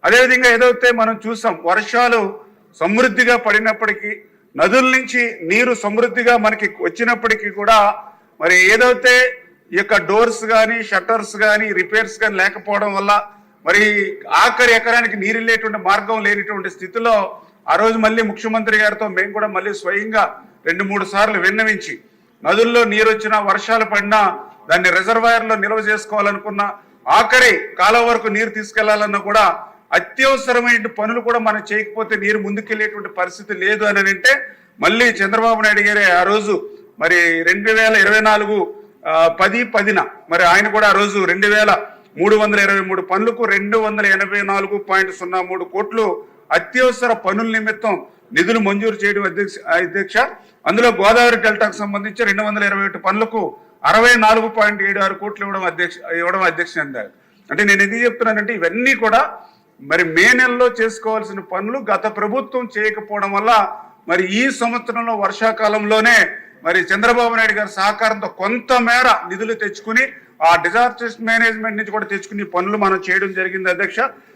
అదేవిధంగా ఏదైతే మనం చూసాం వర్షాలు సమృద్ధిగా పడినప్పటికీ నదుల నుంచి నీరు సమృద్ధిగా మనకి వచ్చినప్పటికీ కూడా మరి ఏదైతే ఈ యొక్క డోర్స్ కానీ షట్టర్స్ కానీ రిపేర్స్ కానీ లేకపోవడం వల్ల మరి ఆఖరి ఎకరానికి నీరు వెళ్ళేటువంటి మార్గం లేనిటువంటి స్థితిలో ఆ రోజు మళ్ళీ ముఖ్యమంత్రి గారితో మేము కూడా మళ్ళీ స్వయంగా 2-3 సార్లు విన్నవించి నదుల్లో నీరు వచ్చినా వర్షాలు పడినా దాన్ని రిజర్వాయర్లో నిల్వ చేసుకోవాలనుకున్నా ఆఖరి కాలం వరకు నీరు తీసుకెళ్లాలన్నా కూడా అత్యవసరమైన పనులు కూడా మనం చేయకపోతే నీరు ముందుకెళ్లేటువంటి పరిస్థితి లేదు అని అంటే మళ్ళీ చంద్రబాబు నాయుడు గారే ఆ రోజు మరి 2024 10/10న మరి ఆయన కూడా ఆ రోజు 2323 పనులకు 284.03 కోట్లు అత్యవసర పనుల నిమిత్తం నిధులు మంజూరు చేయడం అధ్యక్ష. అందులో గోదావరి డెల్టాకు సంబంధించి 221 పనులకు 64.76 కోట్లు ఇవ్వడం అధ్యక్ష అందారు. అంటే నేను ఎందుకు చెప్తున్నానంటే ఇవన్నీ కూడా మరి మే నెలలో చేసుకోవాల్సిన పనులు గత ప్రభుత్వం చేయకపోవడం వల్ల మరి ఈ సంవత్సరంలో వర్షాకాలంలోనే మరి చంద్రబాబు నాయుడు గారి సహకారంతో కొంతమేర నిధులు తెచ్చుకుని ఆ డిజాస్టర్ మేనేజ్మెంట్ నుంచి కూడా తెచ్చుకుని పనులు మనం చేయడం జరిగింది అధ్యక్ష.